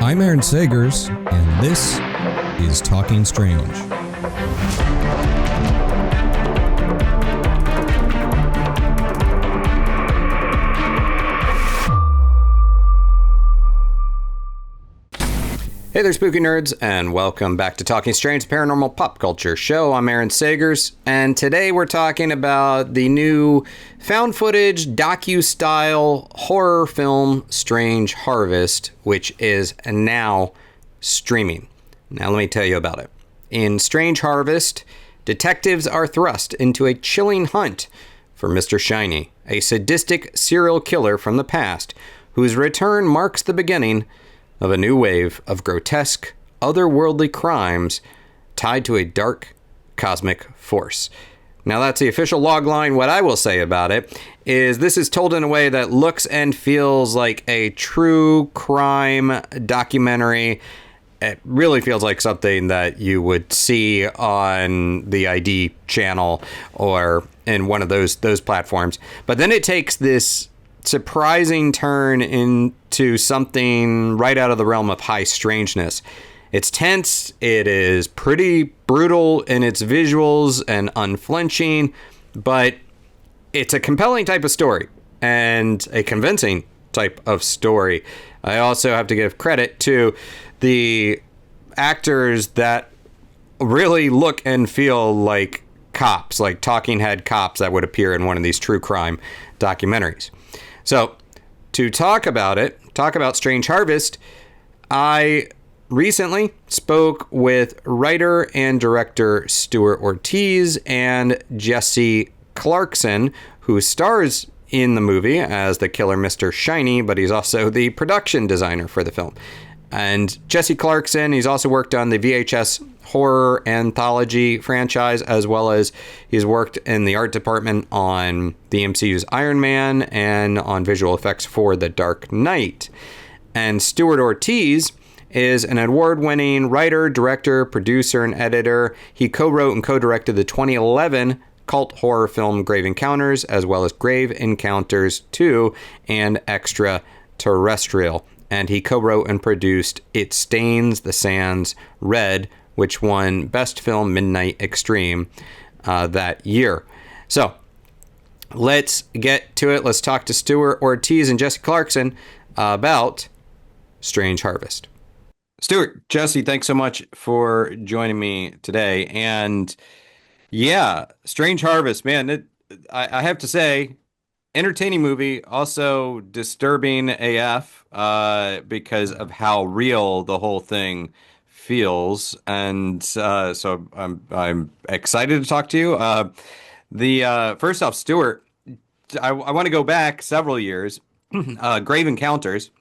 I'm Aaron Sagers, and this is Talking Strange. Hey there, spooky nerds, and welcome back to Talking Strange, paranormal pop culture show. I'm Aaron Sagers, and today we're talking about the new found footage docu-style horror film Strange Harvest, which is now streaming. Now let me tell you about it. In Strange Harvest, detectives are thrust into a chilling hunt for Mr. Shiny, a sadistic serial killer from the past, whose return marks the beginning of a new wave of grotesque, otherworldly crimes tied to a dark cosmic force. Now that's the official logline. What I will say about it is this is told in a way that looks and feels like a true crime documentary. It really feels like something that you would see on the ID channel or in one of those platforms. But then it takes this surprising turn into something right out of the realm of high strangeness. It's tense, it is pretty brutal in its visuals and unflinching, but it's a compelling type of story and a convincing type of story. I also have to give credit to the actors that really look and feel like cops, like talking head cops that would appear in one of these true crime documentaries. So, to talk about Strange Harvest, I recently spoke with writer and director Stuart Ortiz and Jesse Clarkson, who stars in the movie as the killer Mr. Shiny, but he's also the production designer for the film. And Jesse Clarkson, he's also worked on the VHS horror anthology franchise, as well as he's worked in the art department on the MCU's Iron Man and on visual effects for The Dark Knight. And Stuart Ortiz is an award-winning writer, director, producer, and editor. He co-wrote and co-directed the 2011 cult horror film Grave Encounters, as well as Grave Encounters 2 and Extraterrestrial. And he co-wrote and produced It Stains the Sands Red, which won Best Film Midnight Extreme that year. So let's get to it. Let's talk to Stuart Ortiz and Jesse Clarkson about Strange Harvest. Stuart, Jesse, thanks so much for joining me today. And yeah, Strange Harvest, man, I have to say, entertaining movie, also disturbing AF because of how real the whole thing feels, and so I'm excited to talk to you. First off, Stuart, I want to go back several years. Grave Encounters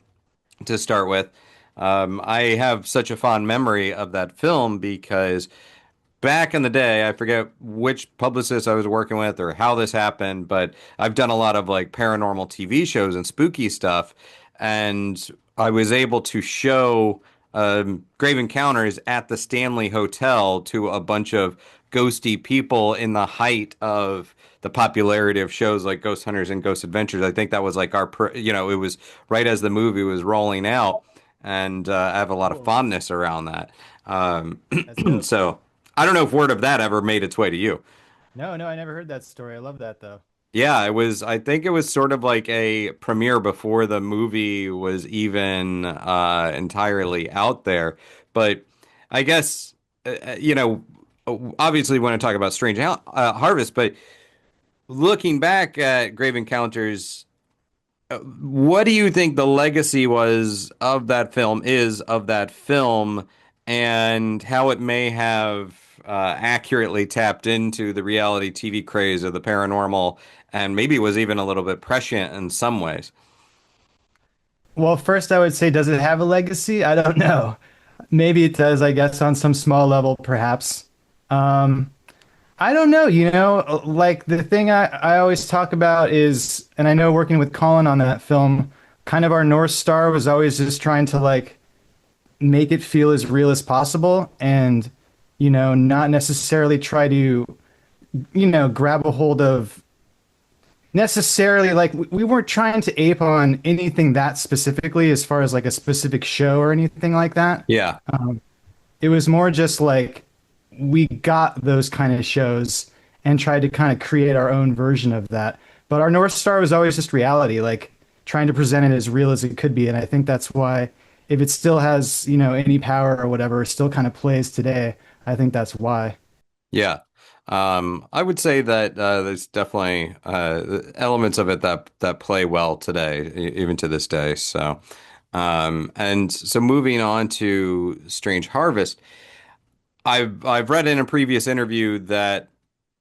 to start with. I have such a fond memory of that film because back in the day, I forget which publicist I was working with or how this happened, but I've done a lot of like paranormal TV shows and spooky stuff, and I was able to show Grave Encounters at the Stanley Hotel to a bunch of ghosty people in the height of the popularity of shows like Ghost Hunters and Ghost Adventures. I think that was like it was right as the movie was rolling out, and I have a lot of fondness around that. So I don't know if word of that ever made its way to you. No, I never heard that story. I love that though. Yeah, I think it was sort of like a premiere before the movie was even entirely out there. But I guess, obviously we want to talk about Strange Harvest, but looking back at Grave Encounters, what do you think the legacy was of that film, and how it may have accurately tapped into the reality TV craze of the paranormal, and maybe was even a little bit prescient in some ways? Well, first I would say, does it have a legacy? I don't know. Maybe it does, I guess, on some small level, perhaps. I don't know, like the thing I always talk about is, and I know working with Colin on that film, kind of our North Star was always just trying to like make it feel as real as possible, and not necessarily try to grab a hold of necessarily like we weren't trying to ape on anything that specifically as far as like a specific show or anything like that. Yeah. It was more just like we got those kind of shows and tried to kind of create our own version of that. But our North Star was always just reality, like trying to present it as real as it could be. And I think that's why if it still has, any power or whatever, still kind of plays today, I think that's why. Yeah. I would say that there's definitely elements of it that play well today, even to this day. So, and so moving on to Strange Harvest, I've read in a previous interview that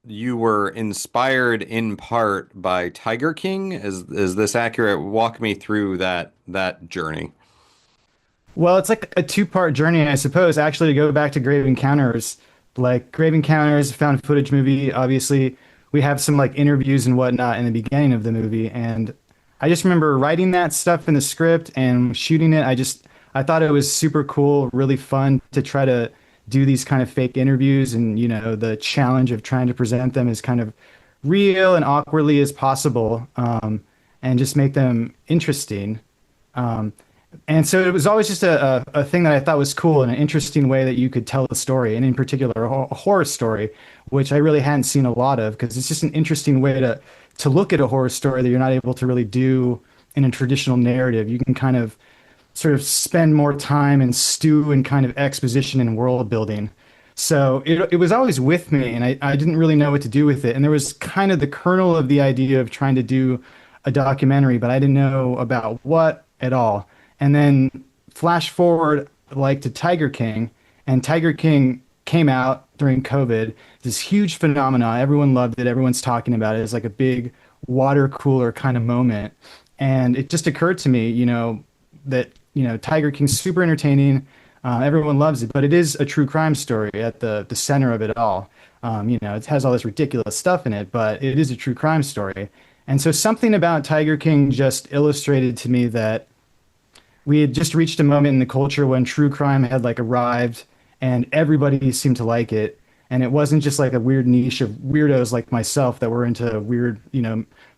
you were inspired in part by Tiger King. Is this accurate? Walk me through that journey. Well, it's like a two-part journey, I suppose, actually, to go back to Grave Encounters. Like Grave Encounters, found footage movie, obviously, we have some like interviews and whatnot in the beginning of the movie. And I just remember writing that stuff in the script and shooting it. I thought it was super cool, really fun to try to do these kind of fake interviews and, the challenge of trying to present them as kind of real and awkwardly as possible, and just make them interesting. Um, and so it was always just a thing that I thought was cool and an interesting way that you could tell the story, and in particular, a horror story, which I really hadn't seen a lot of because it's just an interesting way to look at a horror story that you're not able to really do in a traditional narrative. You can kind of sort of spend more time and stew in kind of exposition and world building. So it was always with me, and I didn't really know what to do with it. And there was kind of the kernel of the idea of trying to do a documentary, but I didn't know about what at all. And then flash forward like to Tiger King, and Tiger King came out during COVID, this huge phenomena. Everyone loved it. Everyone's talking about it. It's like a big water cooler kind of moment. And it just occurred to me, that, Tiger King's super entertaining. Everyone loves it, but it is a true crime story at the center of it all. It has all this ridiculous stuff in it, but it is a true crime story. And so something about Tiger King just illustrated to me that we had just reached a moment in the culture when true crime had like arrived and everybody seemed to like it. And it wasn't just like a weird niche of weirdos like myself that were into weird,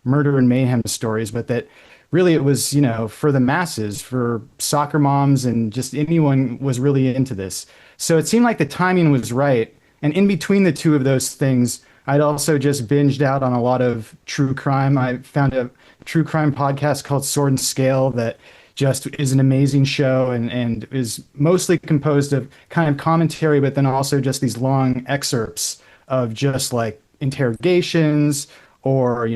murder and mayhem stories, but that really it was, for the masses, for soccer moms and just anyone was really into this. So it seemed like the timing was right. And in between the two of those things, I'd also just binged out on a lot of true crime. I found a true crime podcast called Sword and Scale that just is an amazing show and is mostly composed of kind of commentary, but then also just these long excerpts of just like interrogations or,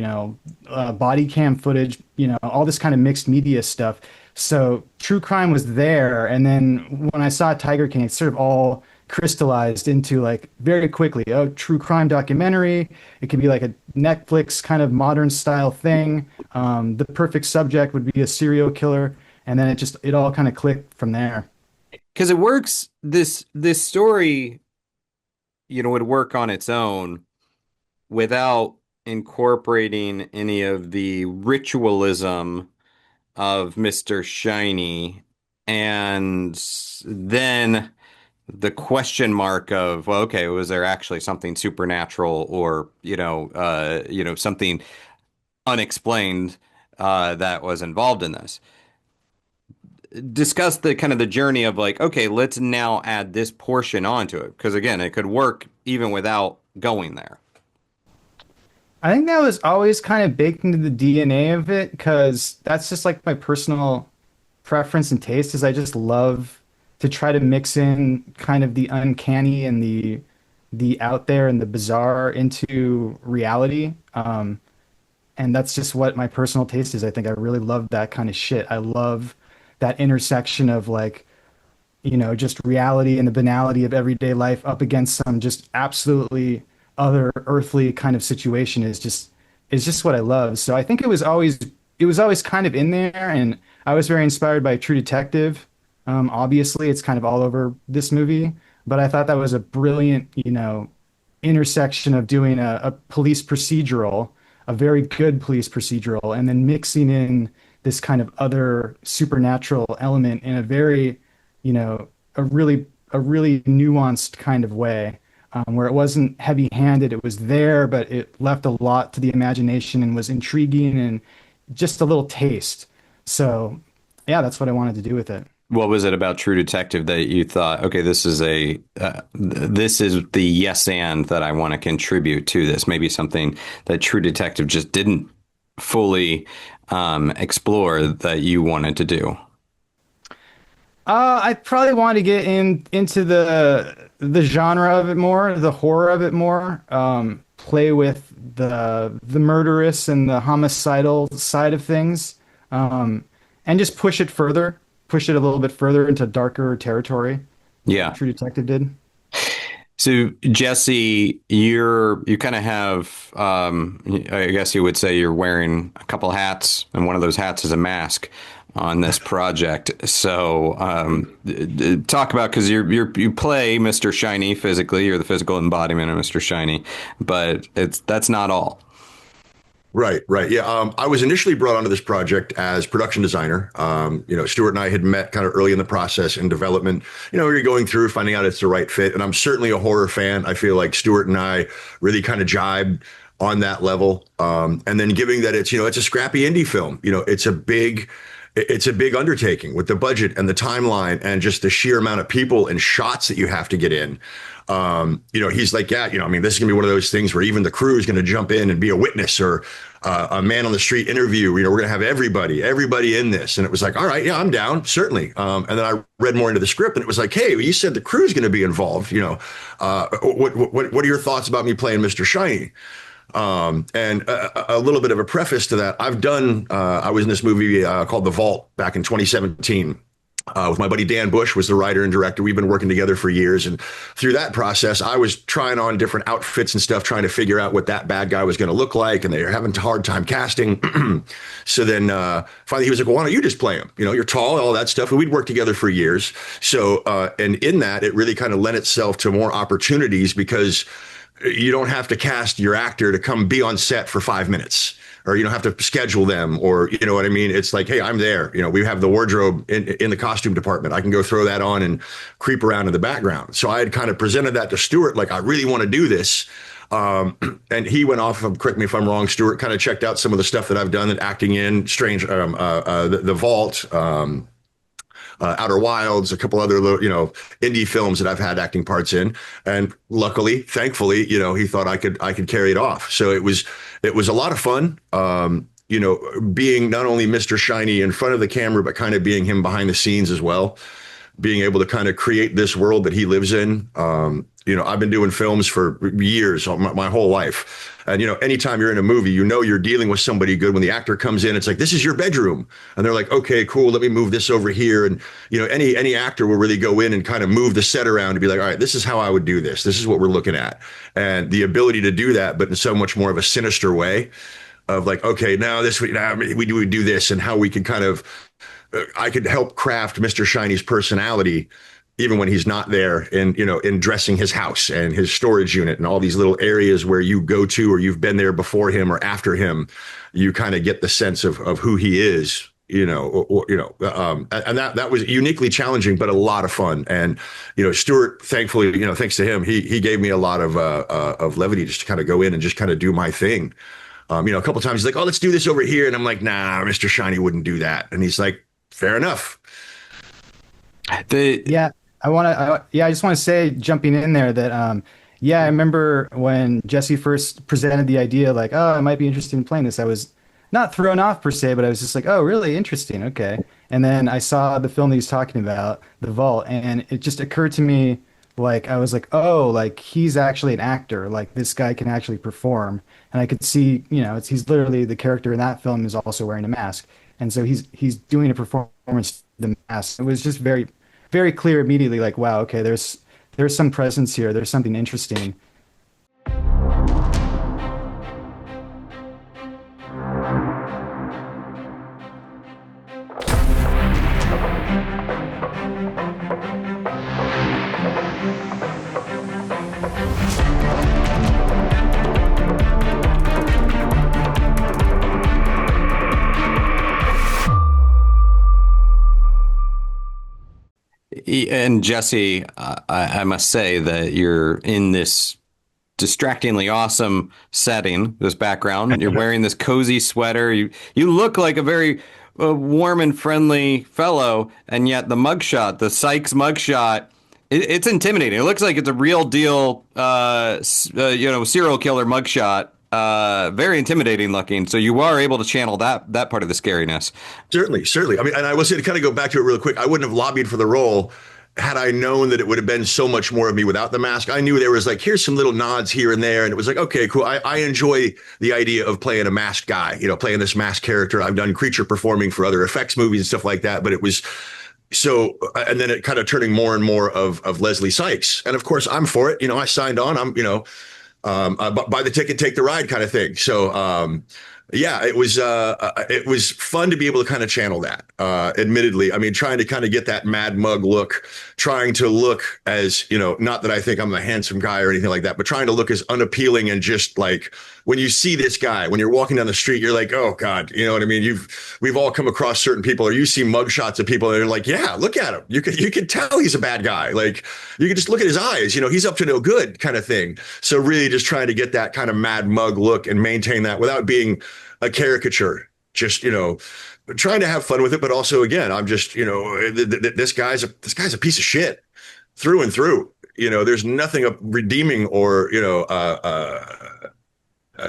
body cam footage, all this kind of mixed media stuff. So true crime was there. And then when I saw Tiger King, it sort of all crystallized into like very quickly, oh, true crime documentary. It could be like a Netflix kind of modern style thing. The perfect subject would be a serial killer. And then it all kind of clicked from there. Because it works, this story, would work on its own without incorporating any of the ritualism of Mr. Shiny, and then the question mark of, well, okay, was there actually something supernatural or, something unexplained that was involved in this? Discuss the kind of the journey of like, okay, let's now add this portion onto it. Because again, it could work even without going there. I think that was always kind of baked into the DNA of it because that's just like my personal preference and taste is I just love to try to mix in kind of the uncanny and the out there and the bizarre into reality. And that's just what my personal taste is. I think I really love that kind of shit. I love that intersection of like, just reality and the banality of everyday life up against some just absolutely other earthly kind of situation is just what I love. So I think it was always kind of in there, and I was very inspired by True Detective. Obviously, it's kind of all over this movie, but I thought that was a brilliant, intersection of doing a police procedural, a very good police procedural, and then mixing in this kind of other supernatural element in a very, a really nuanced kind of way. where it wasn't heavy-handed. It was there, but it left a lot to the imagination and was intriguing and just a little taste. So, yeah, that's what I wanted to do with it. What was it about True Detective that you thought, okay, this is the yes and that I want to contribute to this? Maybe something that True Detective just didn't fully explore that you wanted to do. I probably want to get into the genre of it more, the horror of it more. Play with the murderous and the homicidal side of things, and just push it a little bit further into darker territory. Yeah. True Detective did. So Jesse, you kind of have, I guess you would say you're wearing a couple hats, and one of those hats is a mask on this project. So talk about, because you play Mr. Shiny physically, you're the physical embodiment of Mr. Shiny, but that's not all. Right. Yeah. I was initially brought onto this project as production designer. Stuart and I had met kind of early in the process in development. We were going through finding out it's the right fit. And I'm certainly a horror fan. I feel like Stuart and I really kind of jibed on that level. And then giving that it's a scrappy indie film, it's a big undertaking with the budget and the timeline and just the sheer amount of people and shots that you have to get in. He's like, this is gonna be one of those things where even the crew is gonna jump in and be a witness or a man on the street interview. We're gonna have everybody in this. And it was like, all right, yeah, I'm down, certainly. And then I read more into the script and it was like, hey, you said the crew's gonna be involved. What are your thoughts about me playing Mr. Shiny? And a little bit of a preface to that. I was in this movie called The Vault back in 2017. With my buddy Dan Bush, was the writer and director. We've been working together for years. And through that process, I was trying on different outfits and stuff, trying to figure out what that bad guy was going to look like. And they were having a hard time casting. So then finally he was like, well, why don't you just play him? You're tall, all that stuff. And we'd worked together for years. So, and in that, it really kind of lent itself to more opportunities because you don't have to cast your actor to come be on set for 5 minutes. Or you don't have to schedule them, or you know what I mean? It's like, hey, I'm there. We have the wardrobe in the costume department. I can go throw that on and creep around in the background. So I had kind of presented that to Stuart, like, I really want to do this. And he went off of, correct me if I'm wrong, Stuart kind of checked out some of the stuff that I've done and acting in the Vault, Outer Wilds, a couple other indie films that I've had acting parts in, and luckily, thankfully, he thought I could carry it off. So it was a lot of fun. Being not only Mr. Shiny in front of the camera, but kind of being him behind the scenes as well. Being able to kind of create this world that he lives in. I've been doing films for years, my whole life. And, anytime you're in a movie, you're dealing with somebody good. When the actor comes in, it's like, this is your bedroom. And they're like, okay, cool. Let me move this over here. And, any actor will really go in and kind of move the set around to be like, all right, this is how I would do this. This is what we're looking at. And the ability to do that, but in so much more of a sinister way of like, okay, now we do this, and how we can kind of, I could help craft Mr. Shiny's personality even when he's not there, in dressing his house and his storage unit and all these little areas where you go to, or you've been there before him or after him, you kind of get the sense of who he is, and that was uniquely challenging, but a lot of fun. And, Stuart, thankfully, thanks to him, he gave me a lot of levity just to kind of go in and just kind of do my thing. A couple of times he's like, oh, let's do this over here. And I'm like, nah, Mr. Shiny wouldn't do that. And he's like, fair enough. I just want to say, jumping in there, that I remember when Jesse first presented the idea, like, oh, I might be interested in playing this. I was not thrown off per se, but I was just like, oh, really interesting, okay. And then I saw the film that he's talking about, The Vault, and it just occurred to me, like, I was like, oh, like, he's actually an actor, like, this guy can actually perform. And I could see, he's literally, the character in that film is also wearing a mask, and so he's doing a performance, the mask. It was just very, very clear immediately, like, wow, okay, there's some presence here. There's something interesting. And Jesse, I must say that you're in this distractingly awesome setting, this background. You're wearing this cozy sweater. You look like a very warm and friendly fellow, and yet the mugshot, the Sykes mugshot, it's intimidating. It looks like it's a real deal, serial killer mugshot. Very intimidating looking. So you are able to channel that part of the scariness. Certainly. I mean, and I will say, to kind of go back to it real quick, I wouldn't have lobbied for the role had I known that it would have been so much more of me without the mask. I knew there was like, here's some little nods here and there. And it was like, okay, cool. I enjoy the idea of playing a masked guy, playing this masked character. I've done creature performing for other effects movies and stuff like that. But it was so, and then it kind of turning more and more of Leslie Sykes. And of course, I'm for it. I signed on. I'm, buy the ticket, take the ride kind of thing. So, yeah, it was fun to be able to kind of channel that. Admittedly, I mean, trying to kind of get that mad mug look, trying to look as, not that I think I'm a handsome guy or anything like that, but trying to look as unappealing and just like when you see this guy, when you're walking down the street, you're like, oh God, you know what I mean? We've all come across certain people, or you see mug shots of people and you're like, yeah, look at him. You could tell he's a bad guy. Like you can just look at his eyes, he's up to no good kind of thing. So really just trying to get that kind of mad mug look and maintain that without being a caricature, just, trying to have fun with it. But also, again, I'm just, this guy's a piece of shit through and through. There's nothing redeeming or,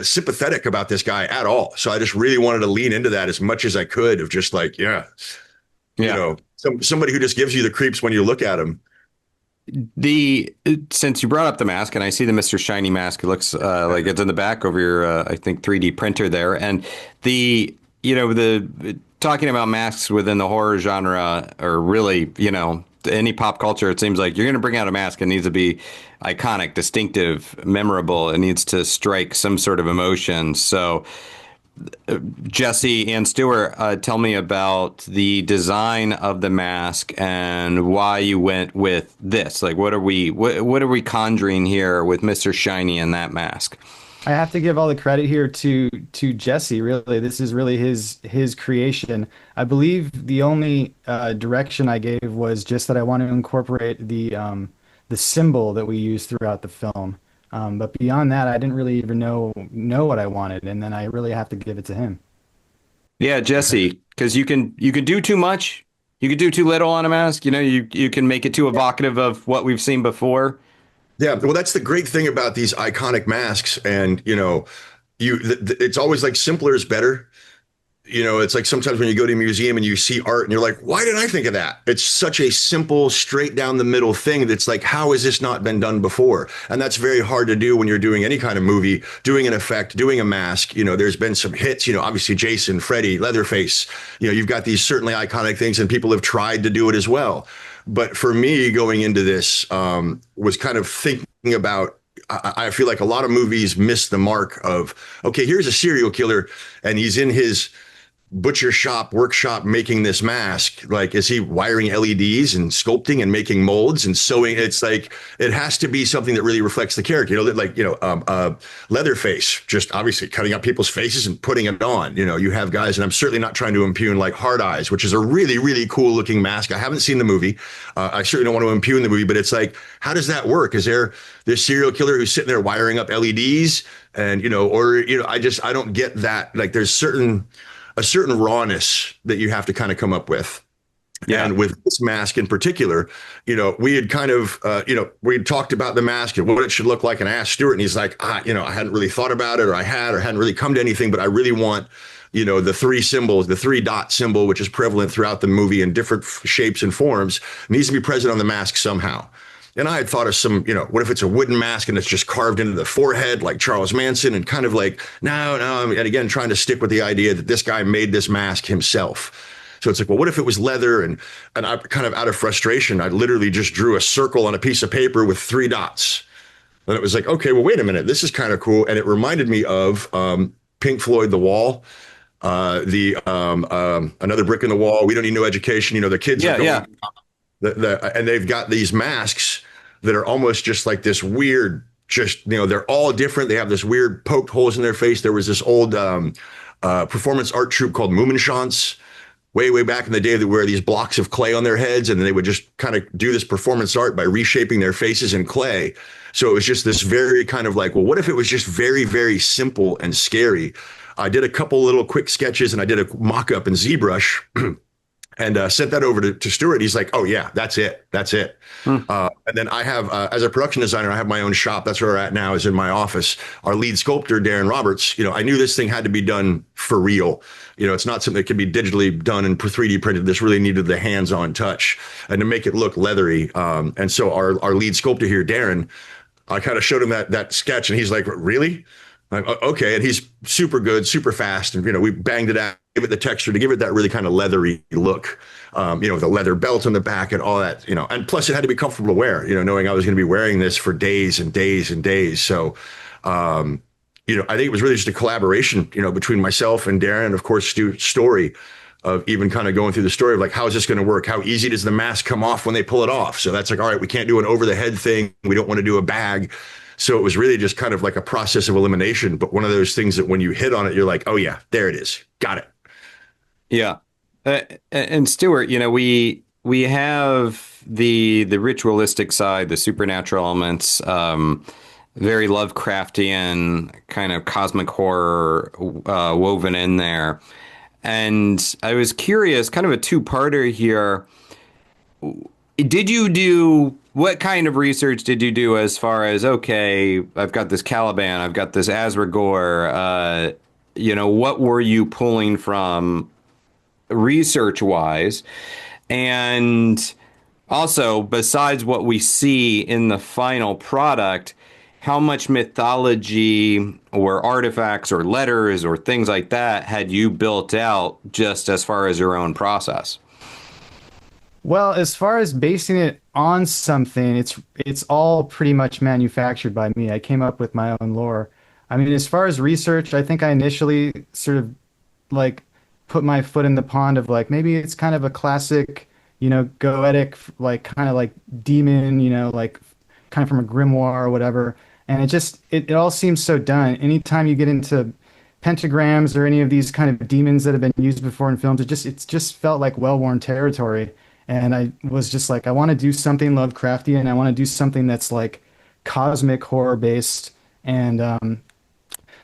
sympathetic about this guy at all. So I just really wanted to lean into that as much as I could of just like, somebody who just gives you the creeps when you look at him. Since you brought up the mask, and I see the Mr. Shiny mask, it looks like it's in the back of your I think 3D printer there, and the talking about masks within the horror genre, or really any pop culture, it seems like you're going to bring out a mask, it needs to be iconic, distinctive, memorable. It needs to strike some sort of emotion. So Jesse and Stuart, tell me about the design of the mask and why you went with this. Like, what are we conjuring here with Mr. Shiny and that mask? I have to give all the credit here to Jesse. Really, this is really his creation. I believe the only direction I gave was just that I want to incorporate the symbol that we use throughout the film. But beyond that, I didn't really even know what I wanted, and then I really have to give it to him. Yeah, Jesse, because you can do too much, you can do too little on a mask. You can make it too evocative of what we've seen before. Yeah, well, that's the great thing about these iconic masks, and it's always like simpler is better. It's like sometimes when you go to a museum and you see art and you're like, why didn't I think of that? It's such a simple, straight down the middle thing that's like, how has this not been done before? And that's very hard to do when you're doing any kind of movie, doing an effect, doing a mask. There's been some hits, obviously Jason, Freddy, Leatherface. You've got these certainly iconic things, and people have tried to do it as well. But for me, going into this was kind of thinking about, I feel like a lot of movies miss the mark of, okay, here's a serial killer and he's in his butcher shop, workshop, making this mask. Like, is he wiring LEDs and sculpting and making molds and sewing? It's like, it has to be something that really reflects the character, Leatherface, just obviously cutting out people's faces and putting it on. You have guys, and I'm certainly not trying to impugn like Hard Eyes, which is a really, really cool looking mask. I haven't seen the movie. I certainly don't want to impugn the movie, but it's like, how does that work? Is there this serial killer who's sitting there wiring up LEDs and, I don't get that. Like, there's a certain rawness that you have to kind of come up with. Yeah. And with this mask in particular, we had kind of, we had talked about the mask and what it should look like. And I asked Stuart, and he's like, I hadn't really thought about it, or hadn't really come to anything, but I really want, the three symbols, the 3-dot symbol, which is prevalent throughout the movie in different shapes and forms, needs to be present on the mask somehow. And I had thought of some, what if it's a wooden mask and it's just carved into the forehead like Charles Manson, and kind of like, no. And again, trying to stick with the idea that this guy made this mask himself. So it's like, well, what if it was leather? And I kind of, out of frustration, I literally just drew a circle on a piece of paper with 3 dots. And it was like, okay, well, wait a minute. This is kind of cool. And it reminded me of Pink Floyd, The Wall. Another Brick in the Wall. We Don't Need No Education. The kids are going. Yeah. And they've got these masks that are almost just like this weird, they're all different. They have this weird poked holes in their face. There was this old performance art troupe called Moominshans way back in the day, that wear these blocks of clay on their heads, and they would just kind of do this performance art by reshaping their faces in clay. So it was just this very kind of like, well, what if it was just very, very simple and scary? I did a couple little quick sketches, and I did a mock-up in ZBrush and sent that over to Stuart. He's like, oh yeah, that's it. That's it. And then I have, as a production designer, I have my own shop. That's where we're at now, is in my office. Our lead sculptor, Darren Roberts, I knew this thing had to be done for real. It's not something that could be digitally done and 3D printed. This really needed the hands-on touch and to make it look leathery. And so our lead sculptor here, Darren, I kind of showed him that sketch, and he's like, really? Like, okay. And he's super good, super fast. And, we banged it out, give it the texture to give it that really kind of leathery look, the leather belt on the back and all that, and plus it had to be comfortable to wear, knowing I was going to be wearing this for days and days and days. So, I think it was really just a collaboration, between myself and Darren, and of course, Stu's story of even kind of going through the story of like, how is this going to work? How easy does the mask come off when they pull it off? So that's like, all right, we can't do an over the head thing. We don't want to do a bag. So it was really just kind of like a process of elimination, but one of those things that when you hit on it, you're like, oh yeah, there it is. Got it. Yeah. And Stuart, we have the ritualistic side, the supernatural elements, very Lovecraftian kind of cosmic horror woven in there. And I was curious, kind of a two-parter here. What kind of research did you do as far as, okay, I've got this Caliban, I've got this Asragor, what were you pulling from research-wise? And also, besides what we see in the final product, how much mythology or artifacts or letters or things like that had you built out just as far as your own process? Well, as far as basing it on something, it's all pretty much manufactured by me. I came up with my own lore. I mean, as far as research, I think I initially sort of like put my foot in the pond of like, maybe it's kind of a classic, goetic, like kind of like demon, like kind of from a grimoire or whatever. And it all seems so done. Anytime you get into pentagrams or any of these kind of demons that have been used before in films, it's just felt like well-worn territory. And I was just like, I want to do something Lovecraftian. I want to do something that's like cosmic horror based. And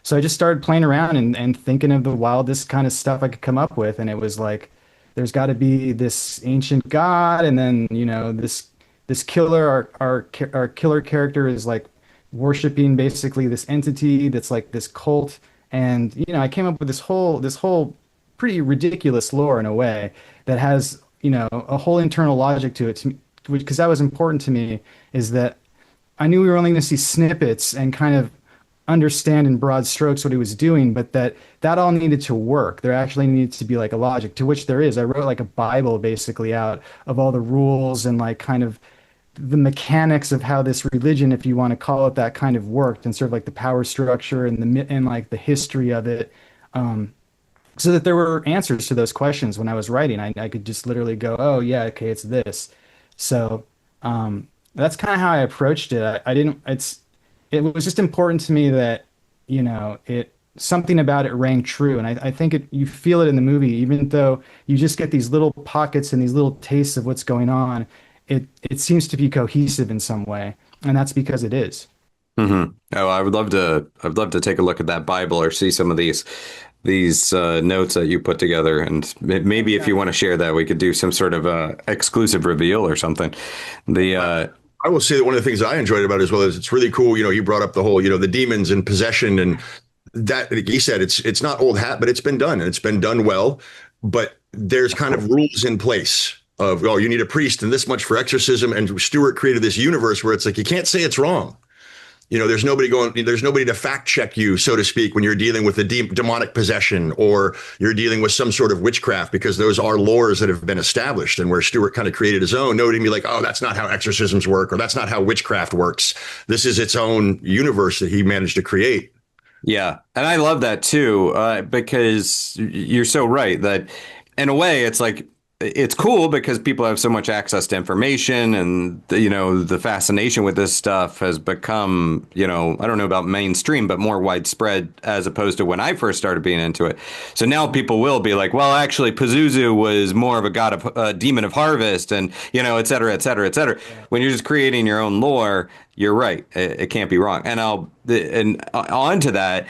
so I just started playing around and thinking of the wildest kind of stuff I could come up with. And it was like, there's got to be this ancient god. And then, this killer, our killer character is like worshiping basically this entity that's like this cult. And, I came up with this whole pretty ridiculous lore in a way that has, a whole internal logic to it, because that was important to me, is that I knew we were only going to see snippets and kind of understand in broad strokes what he was doing, but that all needed to work. There actually needed to be like a logic, to which there is. I wrote like a Bible basically out of all the rules and like kind of the mechanics of how this religion, if you want to call it that, kind of worked, and sort of like the power structure and like the history of it. So that there were answers to those questions when I was writing. I could just literally go, oh yeah, okay, it's this. So that's kind of how I approached it. It was just important to me that, something about it rang true. And I think you feel it in the movie, even though you just get these little pockets and these little tastes of what's going on. It seems to be cohesive in some way. And that's because it is. Mm-hmm. Oh, I'd love to take a look at that Bible or see some of these notes that you put together, and maybe if you want to share that, we could do some sort of exclusive reveal or something. I will say that one of the things that I enjoyed about it as well is it's really cool. You brought up the whole, the demons and possession, and that, like he said, it's not old hat, but it's been done, and it's been done well. But there's kind of rules in place of, oh, you need a priest and this much for exorcism. And Stuart created this universe where it's like, you can't say it's wrong. There's nobody to fact check you, so to speak, when you're dealing with a demonic possession or you're dealing with some sort of witchcraft, because those are lores that have been established, and where Stuart kind of created his own. Nobody can be like, oh, that's not how exorcisms work, or that's not how witchcraft works. This is its own universe that he managed to create. Yeah. And I love that too, because you're so right that in a way it's like, it's cool because people have so much access to information, and the fascination with this stuff has become, I don't know about mainstream, but more widespread as opposed to when I first started being into it. So now people will be like, well, actually Pazuzu was more of a god of demon of harvest, and et cetera, et cetera, et cetera. When you're just creating your own lore, you're right. It can't be wrong. And on to that,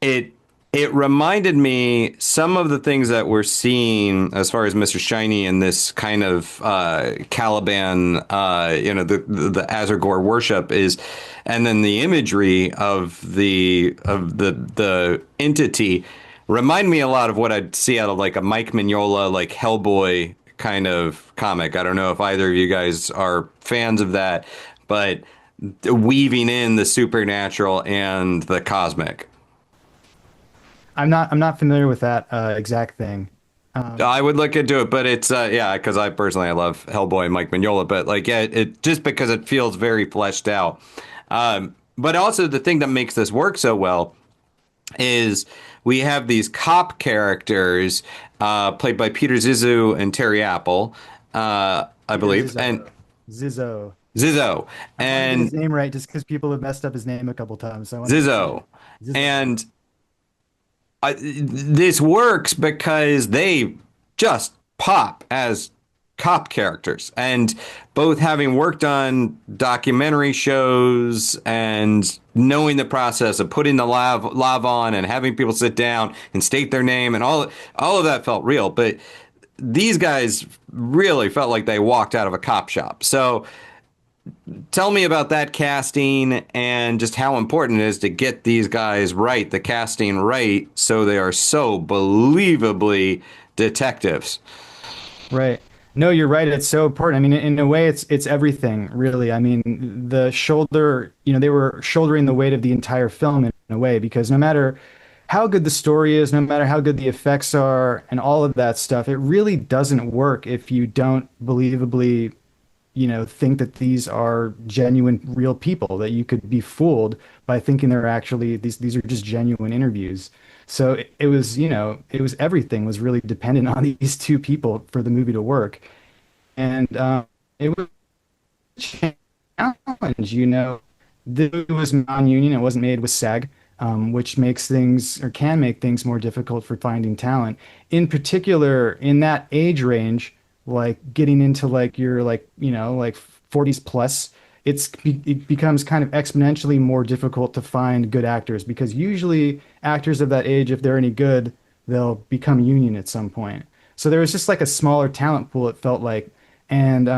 it reminded me some of the things that we're seeing as far as Mr. Shiny and this kind of Caliban, the Azergor worship is, and then the imagery of the entity remind me a lot of what I'd see out of like a Mike Mignola, like Hellboy kind of comic. I don't know if either of you guys are fans of that, but weaving in the supernatural and the cosmic. I'm not familiar with that exact thing. I would look into it, but it's because I personally I love Hellboy and Mike Mignola, but like it just because it feels very fleshed out. But also the thing that makes this work so well is we have these cop characters played by Peter Zizou and Terry Apple, I believe, Zizzo. and Zizzo. And his name right just because people have messed up his name a couple times. So Zizzo. And this works because they just pop as cop characters, and both having worked on documentary shows and knowing the process of putting the lav on and having people sit down and state their name and all of that felt real. But these guys really felt like they walked out of a cop shop. So tell me about that casting and just how important it is to get these guys right, the casting right, so they are so believably detectives. Right. No, you're right. It's so important. I mean, in a way, it's everything, really. I mean, the shoulder, they were shouldering the weight of the entire film in a way, because no matter how good the story is, no matter how good the effects are and all of that stuff, it really doesn't work if you don't believably think that these are genuine, real people, that you could be fooled by thinking they're actually, these are just genuine interviews. So it was, everything was really dependent on these two people for the movie to work. And it was a challenge, the movie was non-union, it wasn't made with SAG, which makes things, or can make things, more difficult for finding talent. In particular, in that age range, like getting into like your like 40s plus, it becomes kind of exponentially more difficult to find good actors, because usually actors of that age, if they're any good, they'll become union at some point. So there was just like a smaller talent pool, it felt like. And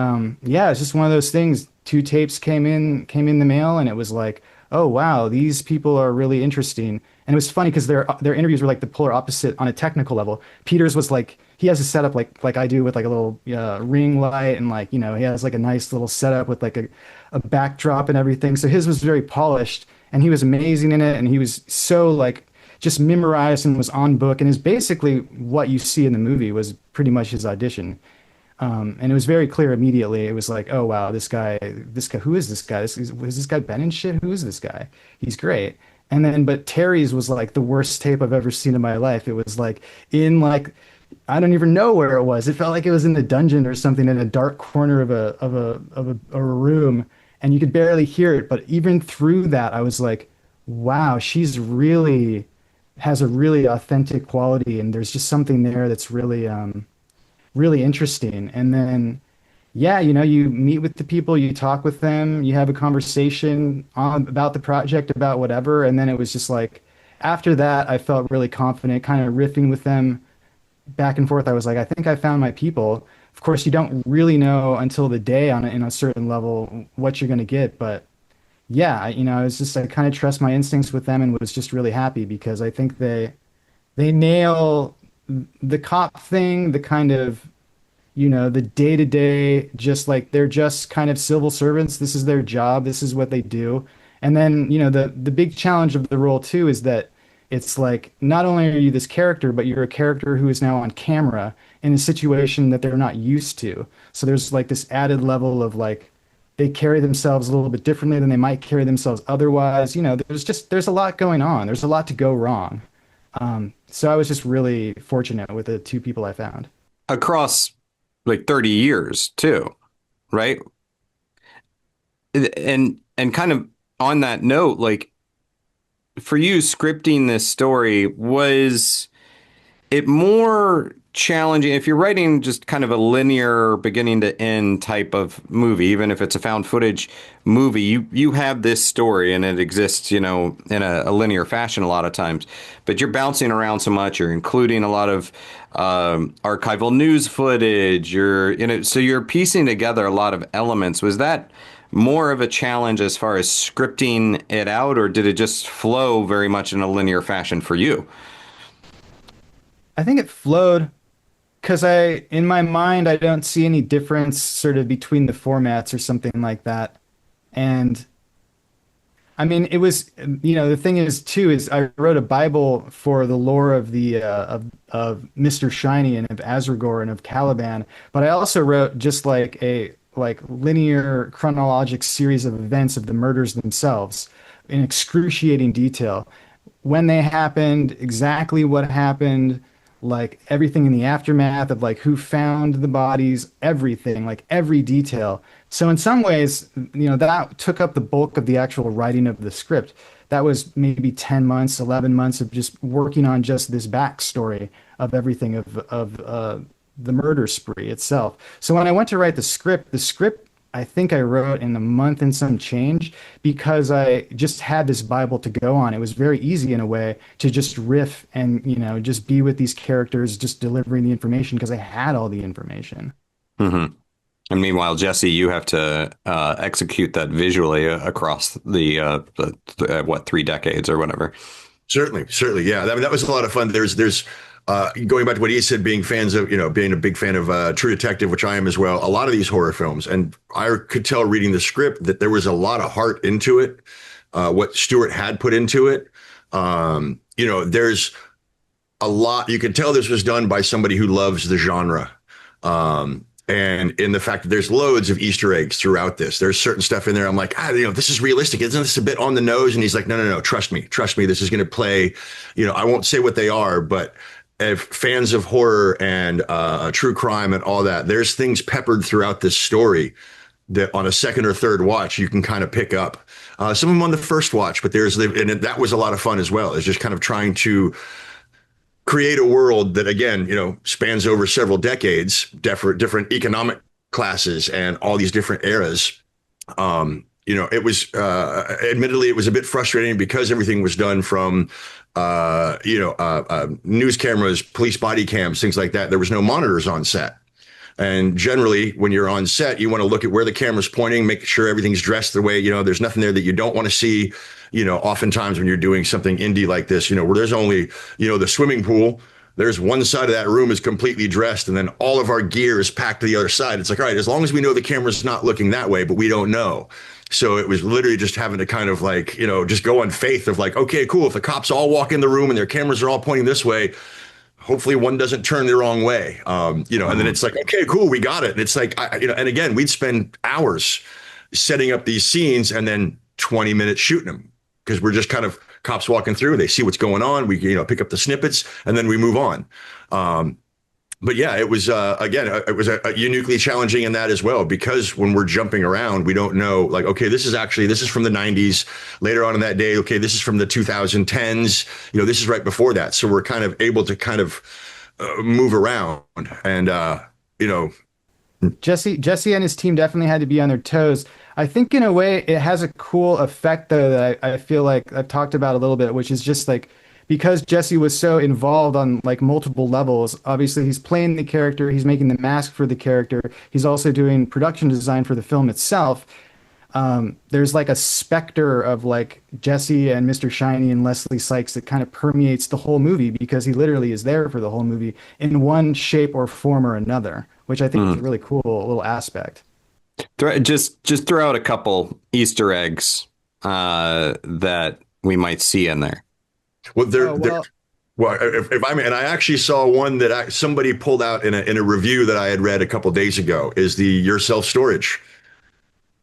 it's just one of those things. 2 tapes came in the mail, and it was like, oh wow, these people are really interesting. And it was funny because their interviews were like the polar opposite on a technical level. Peter's was like, he has a setup like I do, with like a little ring light, and like, he has like a nice little setup with like a backdrop and everything. So his was very polished, and he was amazing in it, and he was so like just memorized and was on book, and is basically what you see in the movie was pretty much his audition. And it was very clear immediately. It was like, oh wow, this guy, who is this guy? Was this guy Ben and shit? Who is this guy? He's great. And then, but Terry's was like the worst tape I've ever seen in my life. It was like in like, I don't even know where it was. It felt like it was in the dungeon or something, in a dark corner of a room, and you could barely hear it. But even through that, I was like, wow, she's really has a really authentic quality, and there's just something there that's really really interesting. And then you meet with the people, you talk with them, you have a conversation about the project, about whatever. And then it was just like, after that, I felt really confident, kind of riffing with them back and forth. I was like, I think I found my people. Of course, you don't really know until the day in a certain level what you're going to get. But I was just, I kind of trust my instincts with them, and was just really happy, because I think they nail the cop thing, the kind of, the day-to-day, just like they're just kind of civil servants. This is their job. This is what they do. And then, the big challenge of the role too is that it's like, not only are you this character, but you're a character who is now on camera in a situation that they're not used to. So there's like this added level of like, they carry themselves a little bit differently than they might carry themselves otherwise. There's a lot going on. There's a lot to go wrong. So I was just really fortunate with the 2 people I found. Across like 30 years too, right? And kind of on that note, like for you scripting this story, was it more challenging if you're writing just kind of a linear beginning to end type of movie, even if it's a found footage movie, you have this story and it exists, you know, in a linear fashion a lot of times, but you're bouncing around so much, you're including a lot of archival news footage, you're, you know, so you're piecing together a lot of elements. Was that more of a challenge as far as scripting it out, or did it just flow very much in a linear fashion for you? I think it flowed because in my mind, I don't see any difference sort of between the formats or something like that. And I mean, it was, you know, the thing is too, is I wrote a Bible for the lore of of Mr. Shiny and of Azragor and of Caliban, but I also wrote just like a linear chronologic series of events of the murders themselves in excruciating detail. When they happened, exactly what happened, like everything in the aftermath of like who found the bodies, everything, like every detail. So in some ways, you know, that took up the bulk of the actual writing of the script. That was maybe 10 months, 11 months of just working on just this backstory of everything of the murder spree itself. So when I went to write the script I think I wrote in a month and some change because I just had this Bible to go on. It was very easy in a way to just riff and, you know, just be with these characters, just delivering the information because I had all the information. Mm-hmm. And meanwhile, Jesse, you have to execute that visually across what, 3 decades or whatever. Certainly, yeah. I mean, that was a lot of fun. There's going back to what he said, being fans of, you know, being a big fan of True Detective, which I am as well. A lot of these horror films, and I could tell reading the script that there was a lot of heart into it. What Stuart had put into it. You know, there's a lot. You can tell this was done by somebody who loves the genre. And in the fact that there's loads of Easter eggs throughout this, there's certain stuff in there. I'm like, you know, this is realistic. Isn't this a bit on the nose? And he's like, no, trust me. This is going to play, you know, I won't say what they are, but if fans of horror and true crime and all that, there's things peppered throughout this story that on a second or third watch, you can kind of pick up. Some of them on the first watch, but that was a lot of fun as well. It's just kind of trying to create a world that, again, you know, spans over several decades, different economic classes and all these different eras. You know, it was admittedly, it was a bit frustrating because everything was done from, news cameras, police body cams, things like that. There was no monitors on set. And generally, when you're on set, you want to look at where the camera's pointing, make sure everything's dressed the way, you know, there's nothing there that you don't want to see. You know, oftentimes when you're doing something indie like this, you know, where there's only, you know, the swimming pool, there's one side of that room is completely dressed and then all of our gear is packed to the other side. It's like, all right, as long as we know the camera's not looking that way, but we don't know. So it was literally just having to kind of like, you know, just go on faith of like, okay, cool. If the cops all walk in the room and their cameras are all pointing this way, hopefully one doesn't turn the wrong way. You know, and then it's like, okay, cool, we got it. And it's like, you know, and again, we'd spend hours setting up these scenes and then 20 minutes shooting them because we're just kind of cops walking through. They see what's going on. We, you know, pick up the snippets and then we move on. But yeah, it was, again, it was a uniquely challenging in that as well, because when we're jumping around, we don't know, like, okay, this is from the 90s. Later on in that day, okay, this is from the 2010s. You know, this is right before that. So we're kind of able to kind of move around and, you know. Jesse and his team definitely had to be on their toes. I think in a way it has a cool effect though that I feel like I've talked about a little bit, which is just like, because Jesse was so involved on like multiple levels, obviously he's playing the character, he's making the mask for the character, he's also doing production design for the film itself. There's like a specter of like Jesse and Mr. Shiny and Leslie Sykes that kind of permeates the whole movie because he literally is there for the whole movie in one shape or form or another, which I think is a really cool little aspect. Just throw out a couple Easter eggs that we might see in there. Well, if I mean, and I actually saw one that somebody pulled out in a review that I had read a couple of days ago, is the your self storage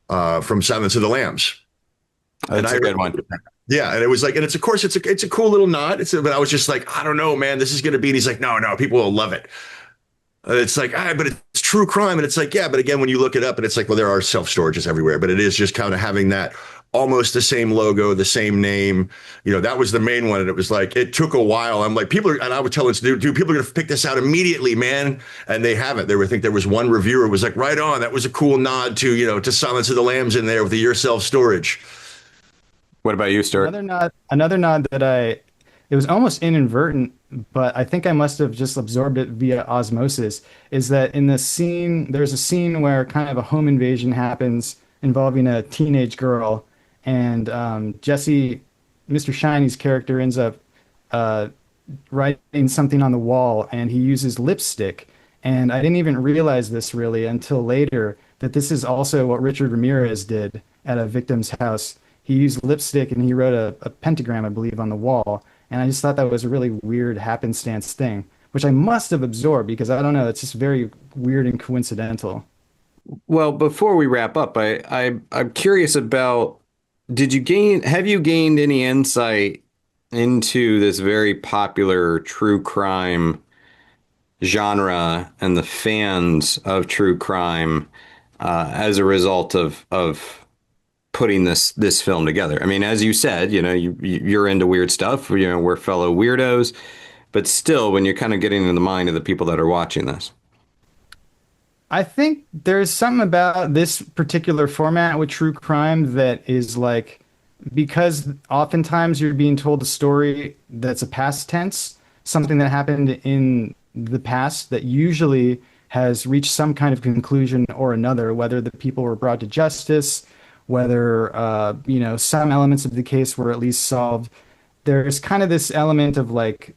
from Silence of the Lambs. That's a good one. Yeah, and it was like, and it's of course it's a cool little nod. But I was just like, I don't know, man, this is going to be. And he's like, no, people will love it. It's like, but it's true crime. And it's like, yeah, but again, when you look it up and it's like, well, there are self-storages everywhere, but it is just kind of having that almost the same logo, the same name. That was the main one. And it was like, it took a while. I'm like, and I would tell it, dude, people are going to pick this out immediately, man. And they haven't. I think there was one reviewer who was like, right on. That was a cool nod to Silence of the Lambs in there with the year self-storage. What about you, Stuart? Another nod that it was almost inadvertent, but I think I must have just absorbed it via osmosis, is that in the scene, there's a scene where kind of a home invasion happens involving a teenage girl, and Jesse, Mr. Shiny's character, ends up writing something on the wall, and he uses lipstick. And I didn't even realize this really until later, that this is also what Richard Ramirez did at a victim's house. He used lipstick and he wrote a pentagram, I believe, on the wall. And I just thought that was a really weird happenstance thing, which I must have absorbed because I don't know, it's just very weird and coincidental. Well, before we wrap up, I'm curious about, have you gained any insight into this very popular true crime genre and the fans of true crime as a result of putting this film together? I mean, as you said, you're into weird stuff. We're fellow weirdos, but still, when you're kind of getting in the mind of the people that are watching this. I think there's something about this particular format with true crime that is like, because oftentimes you're being told a story that's a past tense, something that happened in the past that usually has reached some kind of conclusion or another, whether the people were brought to justice, whether, some elements of the case were at least solved. There's kind of this element of like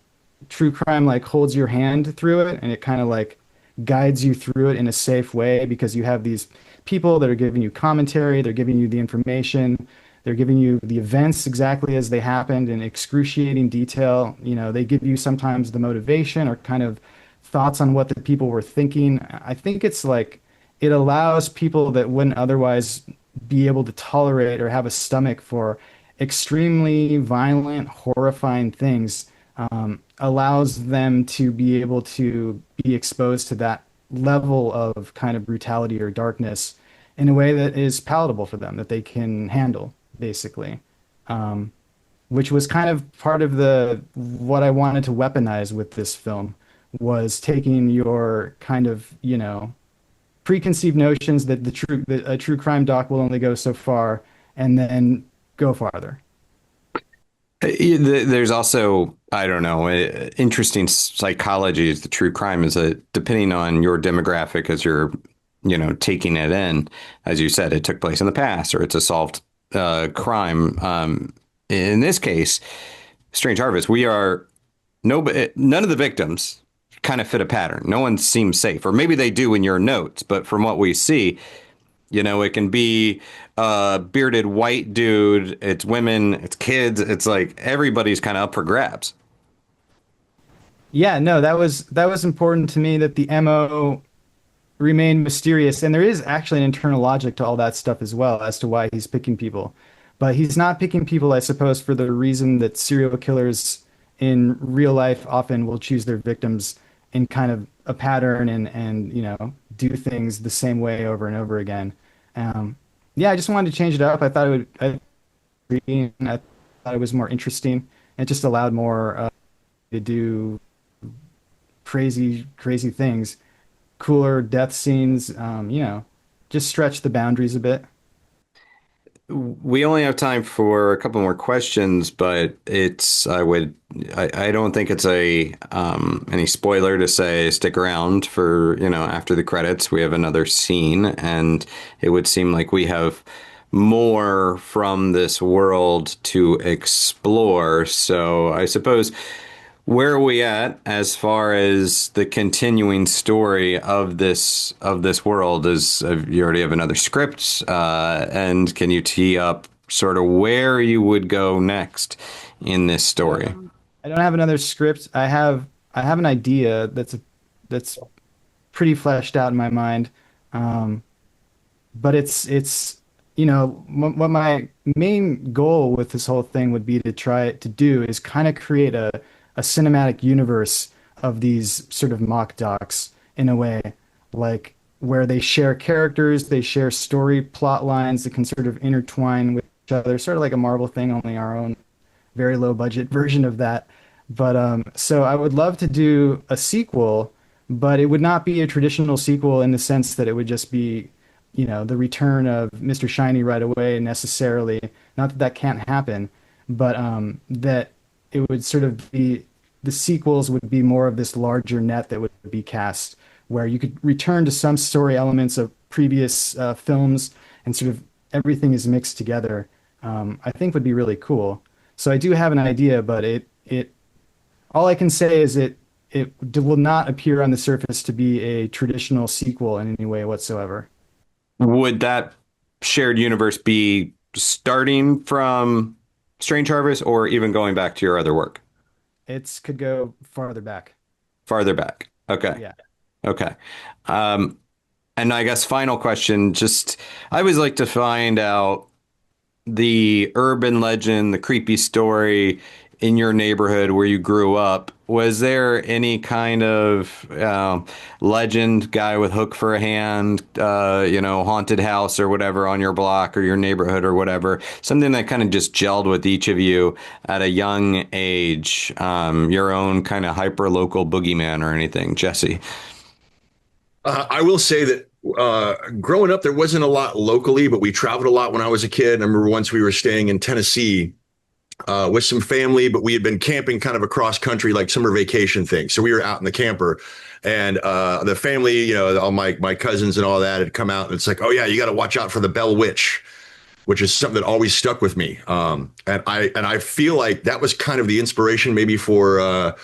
true crime, like holds your hand through it, and it kind of like guides you through it in a safe way because you have these people that are giving you commentary, they're giving you the information, they're giving you the events exactly as they happened in excruciating detail. They give you sometimes the motivation or kind of thoughts on what the people were thinking. I think it's like it allows people that wouldn't otherwise be able to tolerate or have a stomach for extremely violent, horrifying things, allows them to be able to be exposed to that level of kind of brutality or darkness in a way that is palatable for them, that they can handle, basically. Which was kind of part of what I wanted to weaponize with this film, was taking your kind of, preconceived notions that a true crime doc will only go so far and then go farther. There's also, I don't know, interesting psychology is the true crime is that depending on your demographic as you're, taking it in, as you said, it took place in the past or it's a solved crime. In this case, Strange Harvest, none of the victims kind of fit a pattern. No one seems safe, or maybe they do in your notes, but from what we see, it can be a bearded white dude, it's women, it's kids, it's like everybody's kind of up for grabs. Yeah, no, that was important to me, that the MO remained mysterious, and there is actually an internal logic to all that stuff as well as to why he's picking people. But he's not picking people, I suppose, for the reason that serial killers in real life often will choose their victims in kind of a pattern and do things the same way over and over again. I just wanted to change it up. I thought I thought it was more interesting. It just allowed more to do crazy things, cooler death scenes. Just stretch the boundaries a bit. We only have time for a couple more questions, but I don't think it's any spoiler to say stick around for, after the credits, we have another scene, and it would seem like we have more from this world to explore. So I suppose, where are we at as far as the continuing story of this world? You already have another script, and can you tee up sort of where you would go next in this story? I don't have another script. I have an idea that's pretty fleshed out in my mind, but it's what my main goal with this whole thing would be to try to do is kind of create a cinematic universe of these sort of mock docs in a way. Like, where they share characters, they share story plot lines that can sort of intertwine with each other, sort of like a Marvel thing, only our own very low budget version of that. But so I would love to do a sequel, but it would not be a traditional sequel in the sense that it would just be, the return of Mr. Shiny right away necessarily. Not that that can't happen, but that it would sort of be the sequels would be more of this larger net that would be cast, where you could return to some story elements of previous films and sort of everything is mixed together. I think would be really cool. So I do have an idea, but it all I can say is it will not appear on the surface to be a traditional sequel in any way whatsoever. Would that shared universe be starting from Strange Harvest or even going back to your other work? It could go farther back. Farther back. Okay. Yeah. Okay. Um, and I guess final question, just I always like to find out the urban legend, the creepy story in your neighborhood where you grew up. Was there any kind of legend, guy with hook for a hand, haunted house or whatever on your block or your neighborhood or whatever, something that kind of just gelled with each of you at a young age, your own kind of hyper local boogeyman or anything, Jesse? I will say that growing up, there wasn't a lot locally, but we traveled a lot when I was a kid. I remember once we were staying in Tennessee with some family, but we had been camping kind of across country, like summer vacation thing. So we were out in the camper, and the family, all my cousins and all that had come out, and it's like, oh yeah, you got to watch out for the Bell Witch, which is something that always stuck with me. And I feel like that was kind of the inspiration maybe for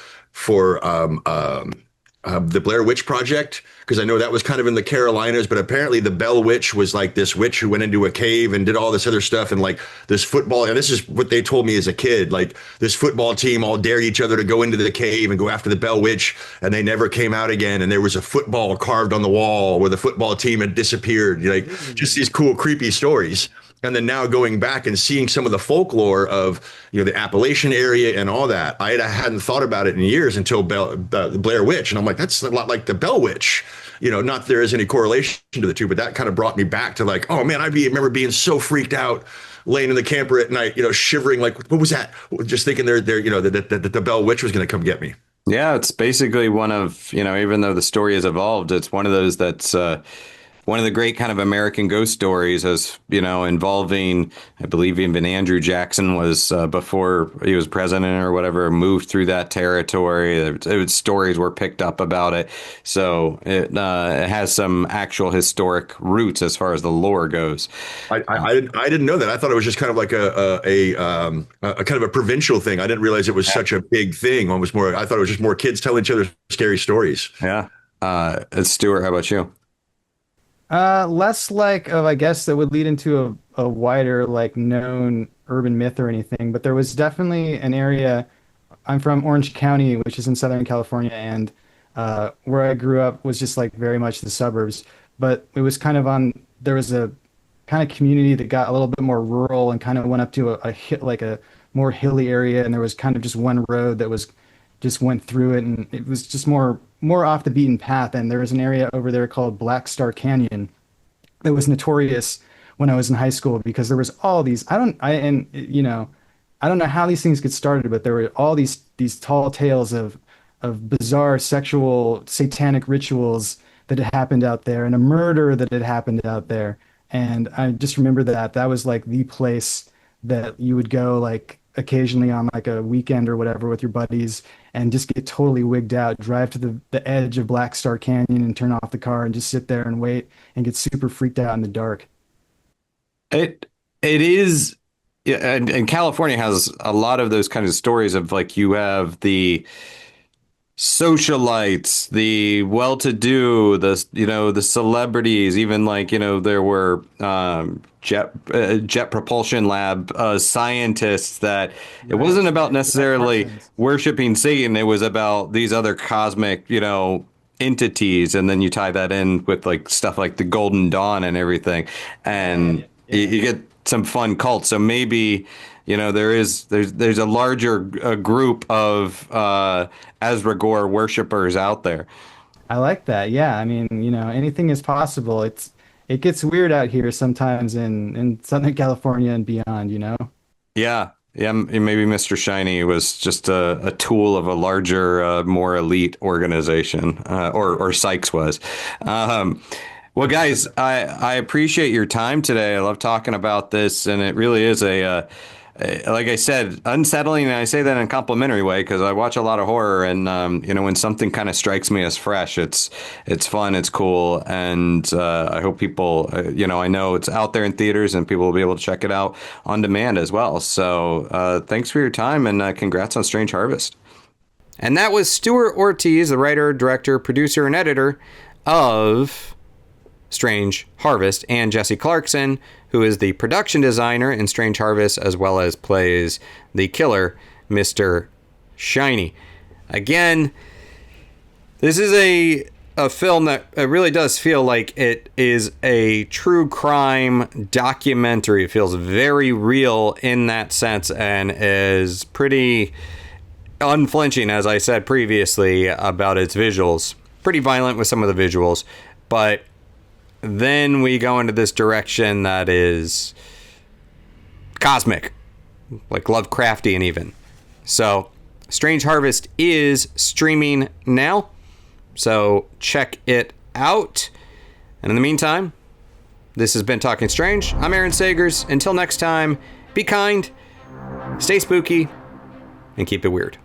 the Blair Witch Project, because I know that was kind of in the Carolinas, but apparently the Bell Witch was like this witch who went into a cave and did all this other stuff, and like this football, and this is what they told me as a kid, like this football team all dared each other to go into the cave and go after the Bell Witch, and they never came out again, and there was a football carved on the wall where the football team had disappeared, like just these cool, creepy stories. And then now going back and seeing some of the folklore of, the Appalachian area and all that, I hadn't thought about it in years until the Blair Witch. And I'm like, that's a lot like the Bell Witch. Not that there is any correlation to the two, but that kind of brought me back to like, oh man, remember being so freaked out laying in the camper at night, shivering, like, what was that? Just thinking that the Bell Witch was going to come get me. Yeah, it's basically one of, even though the story has evolved, it's one of those that's one of the great kind of American ghost stories, as involving, I believe even Andrew Jackson was before he was president or whatever, moved through that territory. Stories were picked up about it, so it has some actual historic roots as far as the lore goes. I didn't know that. I thought it was just kind of like a kind of a provincial thing. I didn't realize it was such a big thing. I thought it was just more kids telling each other scary stories. Yeah. Stuart, how about you? Less like I guess that would lead into a wider like known urban myth or anything, but there was definitely an area. I'm from Orange County, which is in Southern California, and where I grew up was just like very much the suburbs, but it was there was a kind of community that got a little bit more rural and kind of went up to a more hilly area, and there was kind of just one road that was just went through it, and it was just more off the beaten path. And there was an area over there called Black Star Canyon that was notorious when I was in high school, because there was all these, I don't know how these things get started, but there were all these tall tales of bizarre sexual satanic rituals that had happened out there, and a murder that had happened out there. And I just remember that was like the place that you would go like occasionally on like a weekend or whatever with your buddies, and just get totally wigged out, drive to the edge of Black Star Canyon and turn off the car and just sit there and wait and get super freaked out in the dark. It is, yeah, and California has a lot of those kinds of stories of like you have the socialites, the well-to-do, the celebrities, even like there were jet propulsion lab scientists that it wasn't about necessarily worshiping Satan. It was about these other cosmic entities, and then you tie that in with like stuff like the Golden Dawn and everything, and you get some fun cults. So maybe there's a larger group of Asragor worshippers out there. I like that. Yeah, I mean, anything is possible. It gets weird out here sometimes in Southern California and beyond. Yeah. Yeah, maybe Mr. Shiny was just a tool of a larger, more elite organization, or Sykes was. Well, guys, I appreciate your time today. I love talking about this, and it really is like I said, unsettling. And I say that in a complimentary way because I watch a lot of horror, and when something kind of strikes me as fresh, it's fun, it's cool, and I hope people, I know it's out there in theaters, and people will be able to check it out on demand as well. So thanks for your time, and congrats on Strange Harvest. And that was Stuart Ortiz, the writer, director, producer, and editor of Strange Harvest, and Jesse Clarkson, who is the production designer in Strange Harvest, as well as plays the killer, Mr. Shiny. Again, this is a film that it really does feel like it is a true crime documentary. It feels very real in that sense, and is pretty unflinching, as I said previously, about its visuals. Pretty violent with some of the visuals, but then we go into this direction that is cosmic, like Lovecraftian even. So Strange Harvest is streaming now, so check it out. And in the meantime, this has been Talking Strange. I'm Aaron Sagers. Until next time, be kind, stay spooky, and keep it weird.